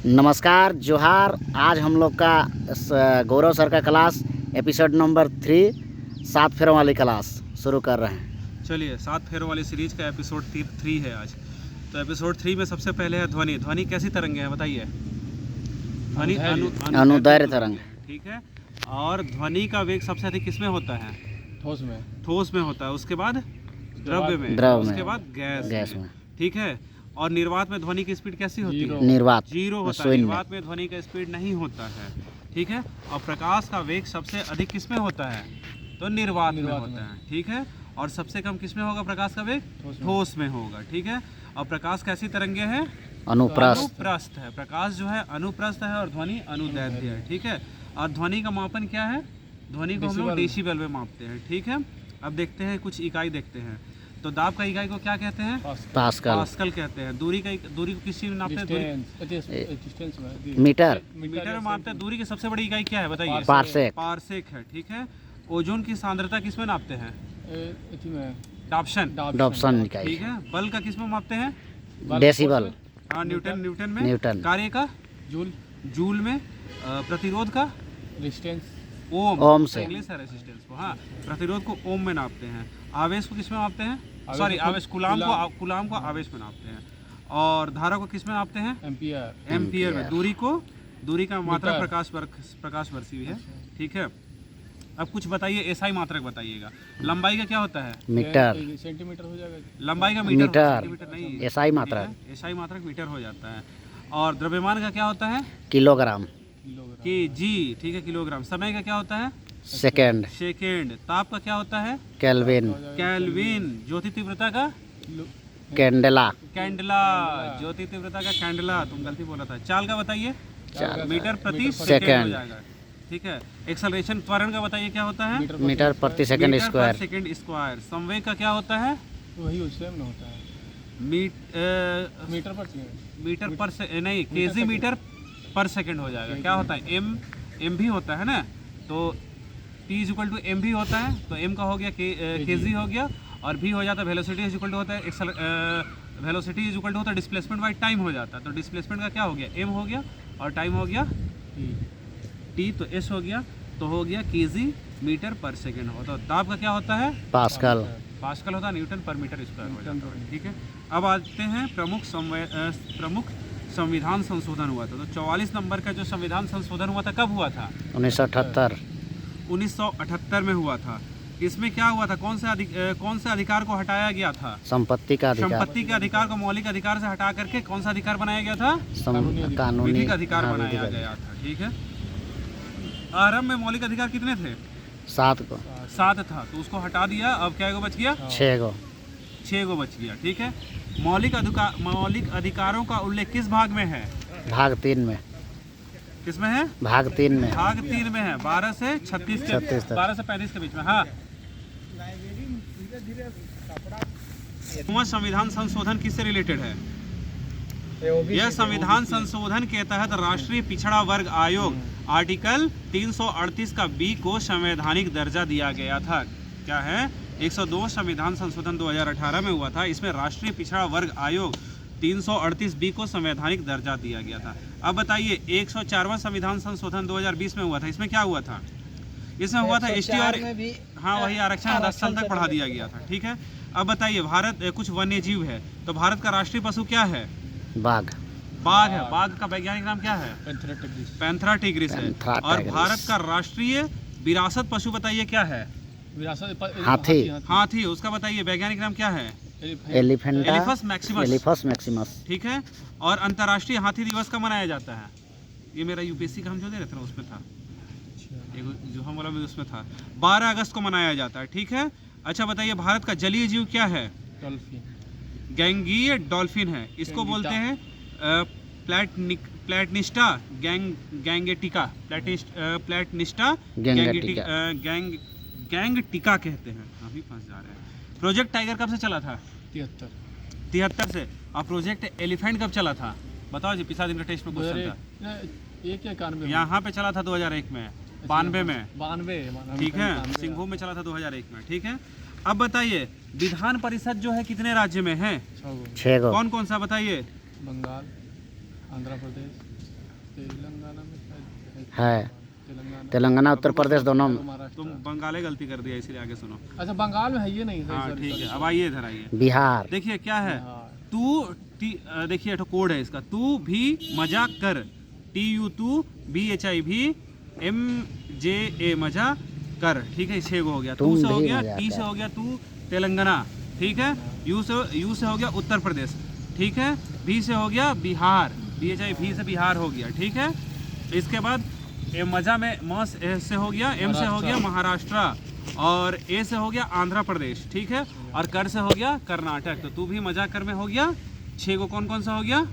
नमस्कार जोहार। आज हम लोग का गौरव सर का क्लास एपिसोड नंबर 3 7 फेरों वाली क्लास शुरू कर रहे हैं। चलिए 7 फेरों वाली सीरीज का एपिसोड 3 है आज। तो एपिसोड 3 में सबसे पहले है ध्वनि। ध्वनि कैसी तरंगे हैं बताइए? ध्वनि अनुदैर्घ्य तरंग, ठीक है। और ध्वनि का वेग सबसे अधिक किसमें होता है? ठोस में होता है। उसके बाद द्रव्य में, उसके बाद गैस में, ठीक है। और निर्वात में ध्वनि की स्पीड कैसी होती है? निर्वात जीरो होता है। निर्वात में ध्वनि का स्पीड नहीं होता है, ठीक है। और प्रकाश का वेग सबसे अधिक किसमें होता है? तो निर्वात में होता है, ठीक है। और सबसे कम किसमें होगा प्रकाश का वेग? ठोस में होगा, ठीक है। और प्रकाश कैसी तरंगे हैं? अनुप्रस्थ है। प्रकाश जो है अनुप्रस्थ है और ध्वनि अनुदैर्घ्य है, ठीक है। और ध्वनि का मापन क्या है? ध्वनि को हम लोग डेसिबल में मापते हैं, ठीक है। अब देखते हैं कुछ इकाई देखते हैं। तो दाब का इकाई को क्या कहते हैं? पास्कल कहते हैं। दूरी को किस चीज में नापते हैं? मीटर में मापते हैं। दूरी की सबसे बड़ी इकाई क्या है बताइए? पारसेक है, ठीक है। ओजोन की सांद्रता किसमें नापते हैं? डाप्सन, ठीक है। बल का किसमें मापते हैं? डेसिबल। हाँ, न्यूटन में। कार्य का? जूल में। प्रतिरोध का? ओम से। इंग्लिश है रेजिस्टेंस को। हाँ, प्रतिरोध को ओम में नापते हैं। आवेश को किसमें नापते हैं? आवेश कुलाम को आवेश में नापते हैं। और धारा को किसमें नापते हैं? एम्पियर में। दूरी का मात्रक प्रकाश वर्षी है, ठीक है। अब कुछ बताइए, एसआई मात्रक बताइएगा। लंबाई का क्या होता है? मीटर। सेंटीमीटर हो जाएगा। लंबाई का मीटर नहीं, एसआई मात्रक। एसआई मात्रक मीटर हो जाता है। और द्रव्यमान का क्या होता है? किलोग्राम। जी, ठीक है, किलोग्राम। समय का क्या होता है? सेकेंड। ताप का क्या होता है? केल्विन। ज्योति तीव्रता का? कैंडेला। ज्योति तीव्रता का कैंडेला। तुम गलती बोला था। चाल का बताइए? मीटर प्रति सेकेंड हो जाएगा, ठीक है। एक्सेलरेशन त्वरण का बताइए क्या होता है? मीटर प्रति सेकंड स्क्वायर। संवेग का क्या होता है? वही उससे में होता है। केजी मीटर पर सेकंड हो जाएगा। क्या होता है? एम भी होता है ना। तो T = एम भी होता है। तो एम का हो गया केजी हो गया। और भी हो जाता है वेलोसिटी इक्वल होता है वेलोसिटी इक्वल होता है डिस्प्लेसमेंट बाय टाइम हो जाता है। तो डिस्प्लेसमेंट का क्या हो गया? एम हो गया। और टाइम हो गया टी। तो एस हो गया। तो हो गया केजी मीटर पर सेकंड होता है। दाब का क्या होता है? पास्कल होता है। न्यूटन पर मीटर स्क्वायर हो जाता है, ठीक है। अब आते हैं प्रमुख संविधान संशोधन हुआ था। तो 44 नंबर का जो संविधान संशोधन हुआ था कब हुआ था? 1978 में हुआ था। इसमें क्या हुआ था? कौन से अधिकार को हटाया गया था? संपत्ति के अधिकार को मौलिक अधिकार से हटा करके कौन सा अधिकार बनाया गया था? कानूनी अधिकार बनाया गया था, ठीक है। आरंभ में मौलिक अधिकार कितने थे? 7 था। तो उसको हटा दिया। अब क्या बच गया? 6 गो बच गया, ठीक है। मौलिक अधिकारों का उल्लेख किस भाग में है? भाग 3 में। किसमें है? भाग 3 में। भाग 3 में है। 12 से 36 12 से 35 के बीच में। हाँ, संविधान संशोधन किससे रिलेटेड है? यह संविधान संशोधन के तहत राष्ट्रीय पिछड़ा वर्ग आयोग आर्टिकल 338 का बी को संवैधानिक दर्जा दिया गया था। क्या है? 102 संविधान संशोधन 2018 में हुआ था। इसमें राष्ट्रीय पिछड़ा वर्ग आयोग 338 बी को संवैधानिक दर्जा दिया गया था। अब बताइए 104वां संविधान संशोधन 2020 में हुआ था। इसमें क्या हुआ था? इसमें हुआ था एसटी और हाँ, वही आरक्षण 10 साल तक बढ़ा दिया गया था, ठीक है। अब बताइए भारत कुछ वन्य जीव है। तो भारत का राष्ट्रीय पशु क्या है? बाघ है। बाघ का वैज्ञानिक नाम क्या है? पैंथेरा टिग्रिस है। और भारत का राष्ट्रीय विरासत पशु बताइए क्या है? हाथी। उसका बताइए वैज्ञानिक नाम क्या है? एलिफस मैक्सिमस, ठीक है। और अंतर्राष्ट्रीय हाथी दिवस का मनाया जाता है? ये मेरा यूपीएससी का हम जो दे रहे थे ना उसमें था, जो हम वाला भी उसमें था। 12 अगस्त को मनाया जाता है, ठीक है। अच्छा बताइए भारत का जलीय जीव क्या है? गैंगीय डॉल्फिन है। इसको बोलते हैं प्लैटनिस्टा गैंगेटिका गैंगटिका कहते हैं। अभी फंस जा रहे हैं। प्रोजेक्ट टाइगर कब से चला था? 73 से। और प्रोजेक्ट एलिफेंट कब चला था? बताओ जी, पिछला दिन का टेस्ट में क्वेश्चन था। यहाँ पे चला था 2001 में, 92 में, ठीक है। सिंहभूम में चला था 2001 में, ठीक है। अब बताइए विधान परिषद जो है कितने राज्य में है? 6 कौन कौन सा बताइए? बंगाल, आंध्र प्रदेश, तेलंगाना में शायद है। तेलंगाना, तेलंगाना उत्तर प्रदेश दोनों में। महाराष्ट्र। तुम बंगाली गलती कर दिया, इसीलिए आगे सुनो। अच्छा, बंगाल में है ये नहीं? हाँ ठीक है, अब आइए इधर आइए। बिहार। देखिए क्या है, हाँ। देखिए तो कोड है इसका, तू भी मजाक कर, TU तू, BHIV, MJA मजा कर, ठीक है, 6 गो हो गया। तू तुम से हो भी गया, मजाक T से कर। हो गया तू तेलंगाना, ठीक है, यू से हो गया उत्तर प्रदेश, ठीक है, B से हो गया बिहार, BHIV से बिहार हो गया, ठीक है। इसके बाद ए मजा में म से हो गया, M से हो गया महाराष्ट्र, और A से हो गया आंध्र प्रदेश, ठीक है, और कर से हो गया कर्नाटक। तो तू भी मजा कर में हो गया। 6 गो कौन कौन सा हो गया?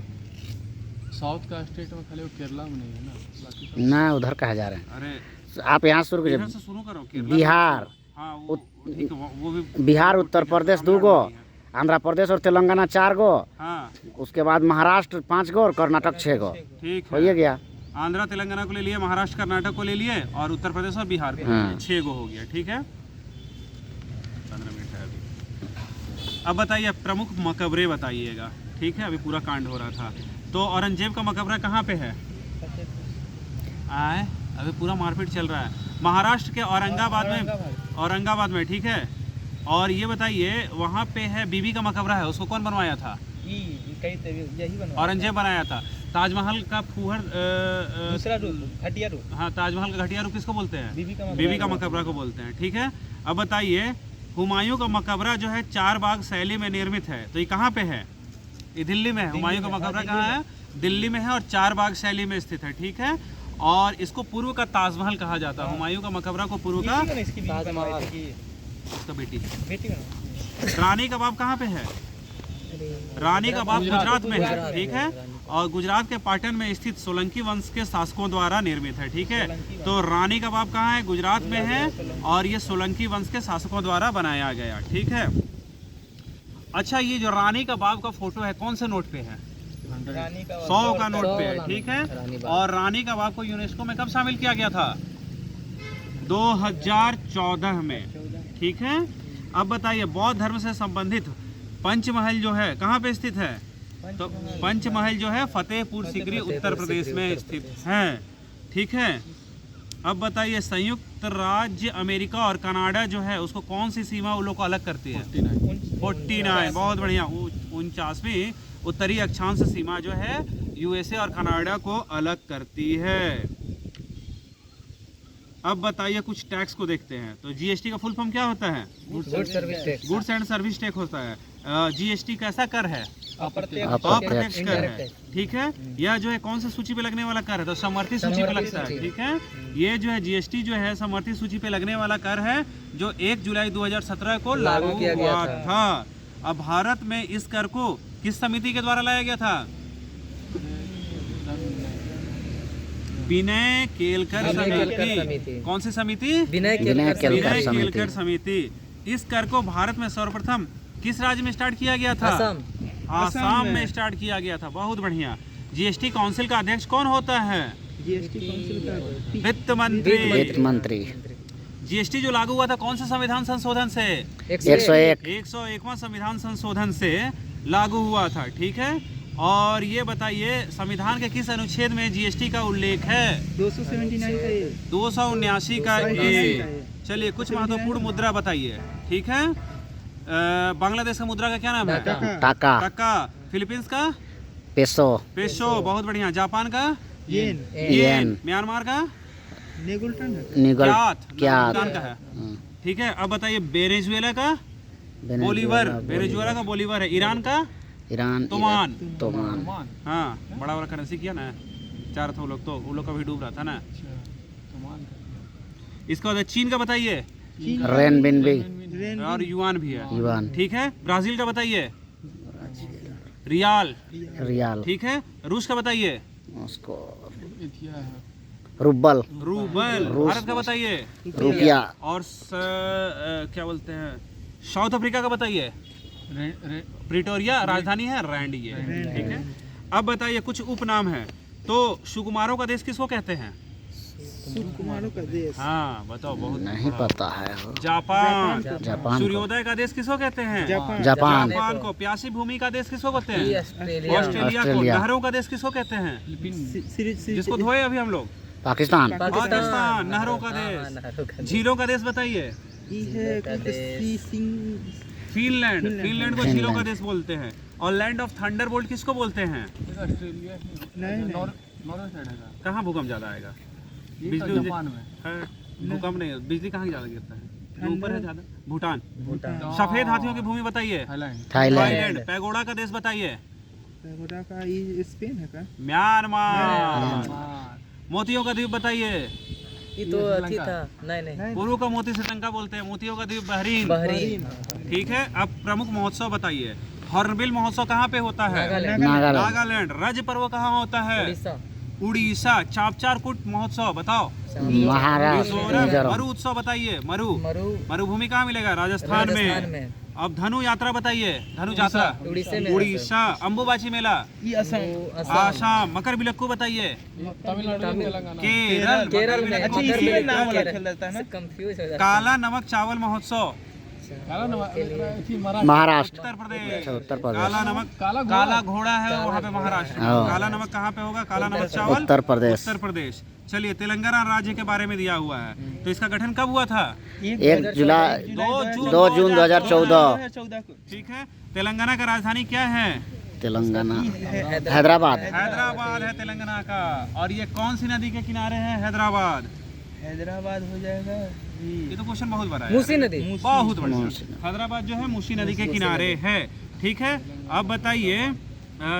साउथ का स्टेट में खाली वो केरला में नहीं है ना, बाकी सब। ना उधर कहा जा रहे अरे हैं, आप यहाँ शुरू इधर कीजिए। से शुरू करो। केरला बिहार, हाँ वो ठीक है, वो भी बिहार, उत्तर प्रदेश 2 गो, आंध्र प्रदेश और तेलंगाना 4 गो, हाँ उसके बाद महाराष्ट्र 5 गो और कर्नाटक 6 गो। ठीक हो ये है। गया। आंध्र तेलंगाना को ले लिए, महाराष्ट्र कर्नाटक को ले लिए, और उत्तर प्रदेश और बिहार को ले लिए। हाँ। 6 गो हो गया, ठीक है। 15 मिनट है अभी। अब बताइए प्रमुख मकबरे बताइएगा, ठीक है, अभी पूरा कांड हो रहा था। तो औरंगजेब का मकबरा कहाँ पे है? आए, अभी पूरा मारपीट चल रहा है। महाराष्ट्र के औरंगाबाद में, ठीक है। और ये बताइए वहाँ पे है बीबी का मकबरा है, उसको कौन बनवाया था? औरंगजेब बनाया था। ताजमहल का फूहर दूसरा रूप, घटिया रूप। हाँ, ताजमहल का घटिया रूप किसको बोलते हैं? बीबी का मकबरा को बोलते हैं, ठीक है। अब बताइए हुमायूं का मकबरा जो है 4 बाग शैली में निर्मित है, तो ये कहाँ पे है? ये दिल्ली में है। हुमायूं का मकबरा कहाँ है? दिल्ली में है, और 4 बाग शैली में स्थित है, ठीक है। और इसको पूर्व का ताजमहल कहा जाता है। हुमायूं का मकबरा को पूर्व का उसका बेटी रानी का बाग कहाँ पे है? रानी का बाग गुजरात में है, ठीक है। और गुजरात के पाटन में स्थित सोलंकी वंश के शासकों द्वारा निर्मित है, ठीक है। तो रानी का बाग कहाँ है? गुजरात में है, और ये सोलंकी वंश के शासकों द्वारा बनाया गया, ठीक है। अच्छा, ये जो रानी का बाग का फोटो है कौन से नोट पे है? 100 का नोट पे है, ठीक है। और रानी का बाग को यूनेस्को में कब शामिल किया गया था? 2014 में, ठीक है। अब बताइए बौद्ध धर्म से संबंधित पंचमहल जो है कहाँ पे स्थित है? तो पंचमहल जो है फतेहपुर सिकरी उत्तर प्रदेश में स्थित है, ठीक है। अब बताइए संयुक्त राज्य अमेरिका और कनाडा जो है उसको कौन सी सीमा उन लोग को अलग करती है? 49, बहुत बढ़िया। 49वीं उत्तरी अक्षांश सीमा जो है USA और कनाडा को अलग करती है। अब बताइए कुछ टैक्स को देखते हैं। तो GST का फुल फॉर्म क्या होता है? गुड्स एंड सर्विस टैक्स होता है। GST कैसा कर है? अप्रत्यक्ष कर है, ठीक है। यह जो है कौन सी सूची पे लगने वाला कर है? तो समवर्ती सूची पे लगता है, ठीक है। ये जो है GST जो है समवर्ती सूची पे लगने वाला कर है, जो 1 जुलाई 2017 को लागू हुआ था। अब भारत में इस कर को किस समिति के द्वारा लाया गया था? विनय केलकर समिति। कौन सी समिति? विनय केलकर समिति। इस कर को भारत में सर्वप्रथम किस राज्य में स्टार्ट किया गया था? आसाम में स्टार्ट किया गया था, बहुत बढ़िया। GST काउंसिल का अध्यक्ष कौन होता है? वित्त मंत्री। GST जो लागू हुआ था कौन से संविधान संशोधन से? 101वां संविधान संशोधन से लागू हुआ था, ठीक है। और ये बताइए संविधान के किस अनुच्छेद में GST का उल्लेख है? 279 का ए। चलिए कुछ महत्वपूर्ण मुद्रा बताइए, ठीक है। बांग्लादेश का मुद्रा का क्या नाम है? टका। फिलीपींस का? पेसो, बहुत बढ़िया। जापान का? येन। म्यांमार का? भूटान का है, ठीक है। अब बताइए वेनेजुएला का? बोलीवर। वेनेजुएला का बोलीवर है। ईरान का? तोमान। हाँ, बड़ा बड़ा करेंसी किया ना 4 था, लोग तो उन लोग का भी डूब रहा था ना। इसका बाद चीन का बताइए? और युआन भी है, ठीक है। ब्राजील का बताइए? रियाल, ठीक है। रूस का बताइए? रूबल। भारत का बताइए? रुपया। और क्या बोलते हैं साउथ अफ्रीका का बताइए? प्रिटोरिया, राजधानी है रैंड, ये, ठीक है। अब बताइए कुछ उपनाम है। तो सुकुमारों का देश किसको कहते हैं? कुमारों का देश। हाँ बताओ, बहुत नहीं पता है वो। जापान। जापान को। सूर्योदय का देश किसको कहते हैं? जापान। जापान। जापान को। प्यासी भूमि का देश किसको कहते हैं? ऑस्ट्रेलिया। ऑस्ट्रेलिया को। ऑस्ट्रेलिया। नहरों का देश किसको कहते हैं? जिसको धोए अभी हम लोग? पाकिस्तान। पाकिस्तान। नहरों का हाँ, देश। नहरों का देश। झीलों का देश बताइए। ये है फिनलैंड। फिनलैंड को फिनलैंड। झीलों का देश बोलते हैं। और लैंड ऑफ थंडरबोल्ट किसको बोलते हैं? एक ऑस्ट्रेलिया नहीं। नॉर्वे साइड है का? कहाँ भूकंप ज्यादा आएगा? ये बिजली तो जापान में। है, भूकंप नहीं, बिजली कहाँ ज्यादा गिरता है? जो ऊपर है ज्यादा। भूटान। भूटान। सफेद हाथियों की भूमि बताइए। थाईलैंड। थाईलैंड। थाईलैंड। पैगोडा का देश बताइए। पैगोडा का ये स्पेन है का? म्यांमार। मोतियों का द्वीप बताइए। ये तो अथी था। नहीं पुरू का मोती श्रीलंका बोलते हैं। मोतियों का द्वीप बहरीन। बहरीन। ठीक है, अब प्रमुख महोत्सव बताइए। हॉर्नबिल महोत्सव कहाँ पे होता है? नागालैंड। नागालैंड। नागालैंड। रज पर्व कहाँ होता है? उड़ीसा। उड़ीसा। चापचारकूट महोत्सव बताओ। महाराष्ट्र। मिजोरम। मिजोरम। मरु उत्सव बताइए। मरु। मरु। मरुभूमि कहाँ मिलेगा? राजस्थान में। अब धनु यात्रा बताइए। धनु यात्रा उड़ीसा में। उड़ीसा। अम्बुबाची मेला ये असम। आसाम। मकर बिलक्कू बताइए। तमिलनाडु में तेलंगाना। केरल। केरल में। अच्छा, इसी में नाम अलग रहता है ना? कंफ्यूज हो जाता काला नमक चावल महोत्सव काला नमक महाराष्ट्र। उत्तर प्रदेश। अच्छा, उत्तर प्रदेश। काला नमक काला घोड़ा है वहाँ पे महाराष्ट्र। हाँ। काला नमक कहाँ पे होगा? काला नमक चावल उत्तर प्रदेश। उत्तर प्रदेश। चलिए, तेलंगाना राज्य के बारे में दिया हुआ है। तो इसका गठन कब हुआ था? 1 जुलाई 2 जून 2014। 14 को। ठीक है। तेलंगाना का राजधानी क्या है? तेलंगाना। हैदराबाद। हैदराबाद है तेलंगाना का। और ये कौन सी नदी के किनारे है हैदराबाद? हैदराबाद हो जाएगा ये तो क्वेश्चन बहुत बड़ा है। मूसी नदी। बहुत बढ़िया। मूसी। हैदराबाद जो है मूसी नदी के किनारे है। ठीक है। अब बताइए,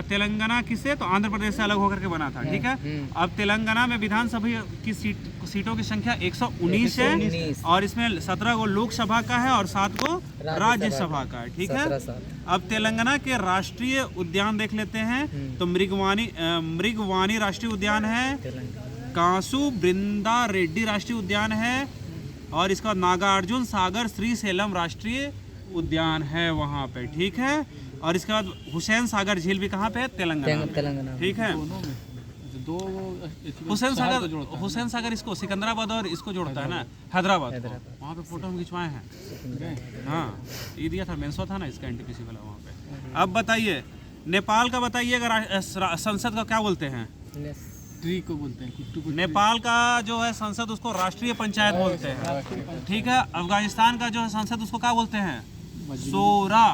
तेलंगाना किससे? तो आंध्र प्रदेश से अलग होकर के बना था। ठीक है। अब तेलंगाना में विधानसभा की सीटों की संख्या 119 है। 119। और इसमें 17 को लोकसभा का है और 7 को राज्यसभा का है। ठीक है। 17। अब तेलंगाना के राष्ट्रीय उद्यान देख लेते हैं। तो मृगवानी राष्ट्रीय उद्यान है। कासु बृंदा रेड्डी राष्ट्रीय उद्यान है। और इसका नागार्जुन सागर श्रीशैलम राष्ट्रीय उद्यान है वहाँ पे। ठीक है। और इसके बाद हुसैन सागर झील भी कहाँ पे है? तेलंगाना में। तेलंगाना। ठीक है। दो हुसैन सागर इसको सिकंदराबाद और इसको जोड़ता है ना, हैदराबाद को। वहाँ पे फोटो हम खिंचवाए हैं। हाँ, ये दिया था, मेंसो था ना इसका एनटीपीसी वाला वहाँ पे। अब बताइए, नेपाल का बताइए, अगर संसद का क्या बोलते हैं? ट्री को बोलते हैं कुट्टू। नेपाल का जो है संसद, उसको राष्ट्रीय पंचायत बोलते हैं। ठीक है। अफगानिस्तान का जो है संसद, उसको क्या बोलते हैं? शोरा।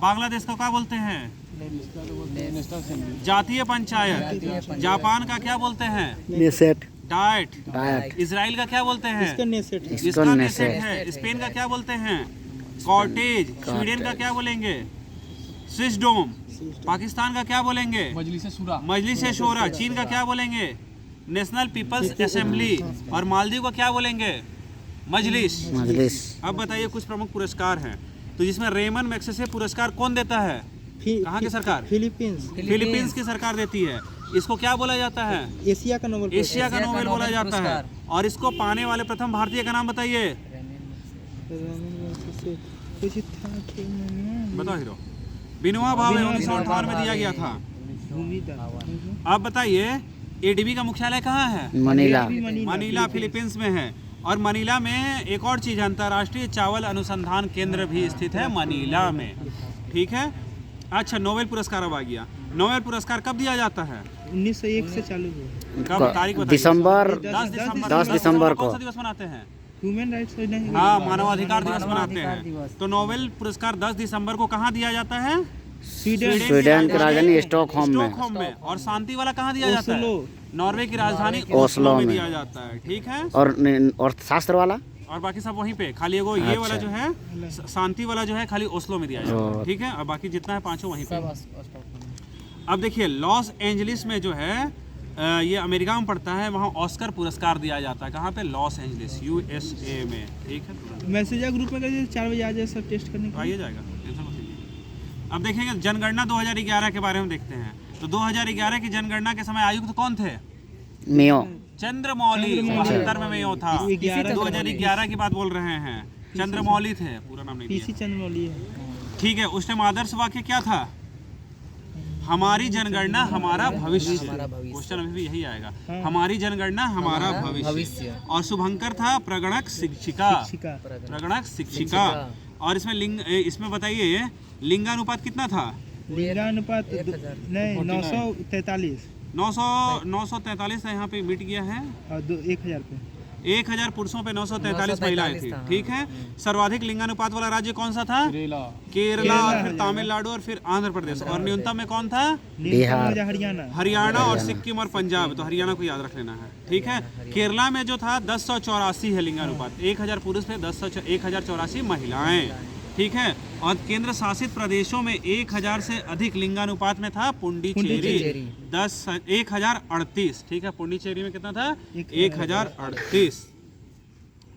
बांग्लादेश को क्या बोलते हैं? National assembly. जातीय पंचायत। जापान का क्या बोलते हैं? नेसेट। डाइट। इजराइल का क्या बोलते हैं? इसका नेसेट है। इसका नेसेट है। स्पेन का क्या बोलते हैं? कॉटेज। स्वीडन का क्या बोलेंगे? स्विस डोम। पाकिस्तान का क्या बोलेंगे? मजलिस शूरा। चीन का क्या बोलेंगे? National people's assembly. और मालदीव का क्या बोलेंगे? मजलिस। अब बताइए, कुछ प्रमुख पुरस्कार हैं। तो जिसमें रेमन मैग्सेसे पुरस्कार कौन देता है? कहाँ की सरकार? फिलीपींस की सरकार देती है। इसको क्या बोला जाता है? एशिया का नोबेल। एशिया का नोबेल बोला जाता है। और इसको पाने वाले प्रथम भारतीय का नाम बताइए। बताओ हीरो। बिनोबा भावे 1958 में दिया गया था। अब बताइए, एडीबी का मुख्यालय कहाँ है? मनीला फिलीपींस में है। और मनीला में एक और चीज़, अंतर्राष्ट्रीय चावल अनुसंधान केंद्र भी स्थित है मनीला में। ठीक है। अच्छा, नोबेल पुरस्कार अब आ गया। नोबेल पुरस्कार कब दिया जाता है? 1901 से चालू हुआ। कब? तारीख बताइए। 10 दिसंबर को। कौन सा दिवस मनाते हैं? Human rights day. हाँ, मानवाधिकार दिवस मनाते हैं। तो नोबेल पुरस्कार 10 दिसंबर को कहाँ दिया जाता है? स्वीडन की राजधानी स्टॉकहोम में। और शांति वाला कहाँ दिया जाता है? नॉर्वे की राजधानी ओस्लो में दिया जाता है। ठीक है। और शास्त्र वाला और बाकी सब वहीं पे, खाली एगो ये वाला जो है शांति वाला जो है खाली ओस्लो में दिया जाता है। ठीक है। और बाकी जितना है पांचों वहीं पे। अब देखिए, लॉस एंजलिस में जो है ये अमेरिका में पड़ता है, वहाँ ऑस्कर पुरस्कार दिया जाता है। कहाँ पे? लॉस एंजलिस, यूएसए में। ठीक है। मैसेज ग्रुप में कर 4 बजे आ जाए सब टेस्ट करने के लिए। आइए जाएगा, टेंशन मत लीजिए। अब देखेंगे जनगणना 2011 के बारे में देखते हैं। तो 2011 की जनगणना के समय आयुक्त कौन थे? मेयो। चंद्रमौली। 72 में मेयो था। 2011 की बात बोल रहे हैं। चंद्रमौली थे, पूरा नाम नहीं दिया। चंद्रमौली है। ठीक है। उस टाइम आदर्श वाक्य क्या था? हमारी जनगणना हमारा भविष्य। हमारा भविष्य। क्वेश्चन अभी भी यही आएगा, हमारी जनगणना हमारा भविष्य। और शुभंकर था प्रगणक शिक्षिका, शिका प्रगणक शिक्षिका। और इसमें इसमें बताइए लिंगानुपात कितना था? लिंगानुपात नहीं 943 943 है, यहाँ पे मिट गया है। और 1000 पे 1000 पुरुषों पे 943 महिलाएं थी। ठीक है। सर्वाधिक लिंगानुपात वाला राज्य कौन सा था? केरला, और फिर तमिलनाडु, और फिर आंध्र प्रदेश। और न्यूनतम में कौन था? बिहार, हरियाणा और सिक्किम और पंजाब। तो हरियाणा को याद रख लेना है। ठीक है। केरला में जो था 1084 है लिंगानुपात, 1000 पुरुष पे 1084 महिलाएं। ठीक है। और केंद्र शासित प्रदेशों में 1000 से अधिक लिंगानुपात में था पुंडीचेरी 1038। ठीक है। पुंडीचेरी में कितना था? 1038।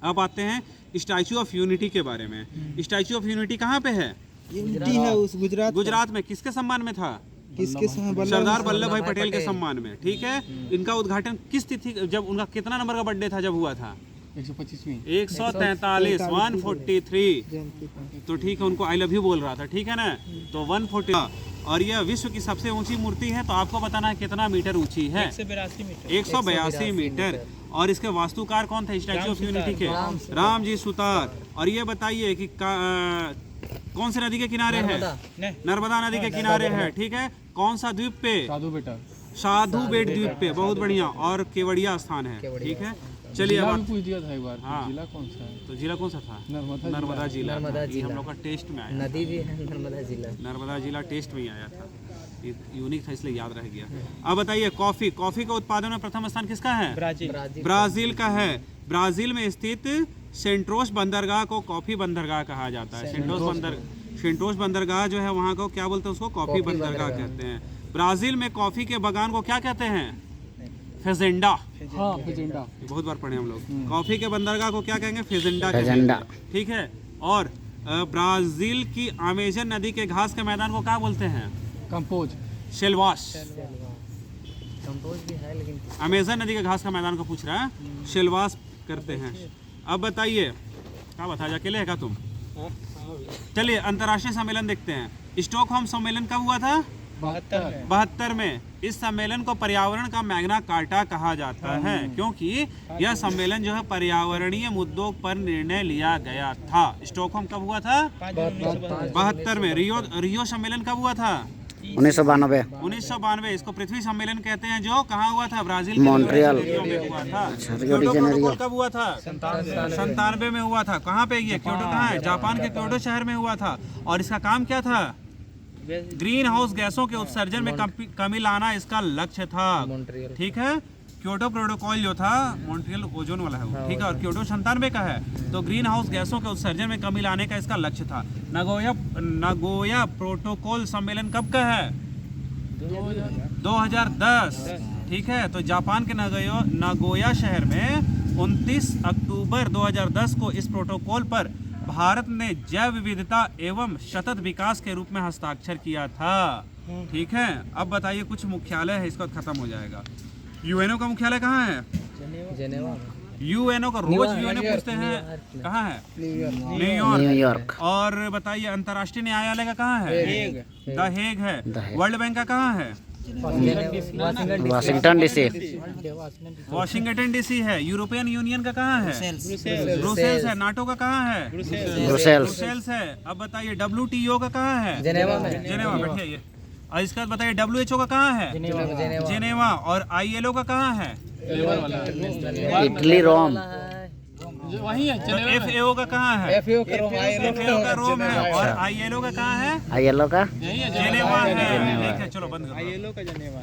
अब आते हैं स्टैचू ऑफ यूनिटी के बारे में। स्टैचू ऑफ यूनिटी कहाँ पे है? यूनिटी है उस गुजरात में। किसके सम्मान में था? किसके सरदार वल्लभ भाई पटेल के सम्मान में। ठीक है। इनका उद्घाटन किस तिथि, जब उनका कितना नंबर का बर्थडे था जब हुआ था? 143 143। तो ठीक है, उनको आई लव यू बोल रहा था। ठीक है ना। तो 140। और यह विश्व की सबसे ऊंची मूर्ति है। तो आपको बताना है कितना मीटर ऊंची है? 182 मीटर। और इसके वास्तुकार कौन थे स्टैचू ऑफ यूनिटी के? राम जी सुतार। और ये बताइए कि कौन से नदी के किनारे है? नर्मदा नदी के किनारे है। ठीक है। कौन सा द्वीप पे? साधु बेट द्वीप पे। बहुत बढ़िया। और केवड़िया स्थान है। ठीक है। चलिए अब पूछ दिया था एक बार। हाँ। जिला कौन सा है? तो जिला कौन सा था? नर्मदा जिला। ये हम लोग का टेस्ट में आया। नदी भी है नर्मदा जिला। नर्मदा जिला टेस्ट में ही आया था। ये यूनिक था इसलिए याद रह गया। अब बताइए कॉफी के उत्पादन में प्रथम स्थान किसका है? ब्राजील का है। ब्राजील में स्थित सेंट्रोस बंदरगाह को कॉफी बंदरगाह कहा जाता है। सेंट्रोस बंदरगाह जो है वहाँ को क्या बोलते हैं? उसको कॉफी बंदरगाह कहते हैं। ब्राजील में कॉफी के बागान को क्या कहते हैं? फेजेंडा। हाँ, फेजेंडा। बहुत बार पढ़े हम लोग। कॉफी के बंदरगाह को क्या कहेंगे? फेजेंडा। ठीक है। और ब्राजील की अमेजन नदी के घास के मैदान को क्या बोलते हैं? कंपोज। शेलवास। कंपोज भी है लेकिन अमेजन नदी के घास का मैदान को पूछ रहा है, शेलवास करते हैं। अब बताइए क्या बता जा अकेले है क्या तुम? चलिए अंतर्राष्ट्रीय सम्मेलन देखते हैं। स्टॉकहोम सम्मेलन कब हुआ था? 72 में। इस सम्मेलन को पर्यावरण का मैग्ना कार्टा कहा जाता है, क्योंकि यह सम्मेलन जो है पर्यावरणीय मुद्दों पर निर्णय लिया गया था। स्टॉकहोम कब हुआ था? 72 में। रियो सम्मेलन कब हुआ था? 1992। इसको पृथ्वी सम्मेलन कहते हैं, जो कहाँ हुआ था? ब्राजील के मॉन्ट्रियल में हुआ था। क्योटो प्रोटोकॉल कब हुआ था? 97 में हुआ था। कहाँ पे? ये क्योटो कहाँ है? जापान के क्योटो शहर में हुआ था। और इसका काम क्या था? ग्रीन हाउस गैसों के उत्सर्जन में कमी लाना इसका लक्ष्य था। ठीक है। क्योटो प्रोटोकॉल जो था मॉन्ट्रियल ओजोन वाला है वो। ठीक है। और क्योटो 97 का है। तो ग्रीन हाउस गैसों के उत्सर्जन में कमी लाने का इसका लक्ष्य था। नगोया प्रोटोकॉल सम्मेलन कब का है? 2010। ठीक है। तो जापान के नगोया शहर में 29 अक्टूबर 2010 को इस प्रोटोकॉल पर भारत ने जैव विविधता एवं सतत विकास के रूप में हस्ताक्षर किया था। ठीक है। अब बताइए कुछ मुख्यालय है, इसका खत्म हो जाएगा। यूएनओ का मुख्यालय कहाँ है? जेनेवा। यूएनओ का रोज यूएनओ पूछते हैं, कहाँ है? न्यूयॉर्क। और बताइए अंतर्राष्ट्रीय न्यायालय का कहाँ है? द हेग है। वर्ल्ड बैंक का कहाँ है? वाशिंगटन डीसी है। यूरोपियन यूनियन का कहाँ है? ब्रुसेल्स है। नाटो का कहाँ है? ब्रुसेल्स है। अब बताइए WTO का कहाँ है? जेनेवा बैठिए। और इसके बाद बताइए WHO का कहाँ है? जेनेवा। और ILO का कहाँ है? इटली रोम। वही है। FAO का कहाँ है? FAO का रोम है। और ILO का कहाँ है? ILO का जेनेवा है। ठीक है। चलो बंद करो। ILO का जेनेवा।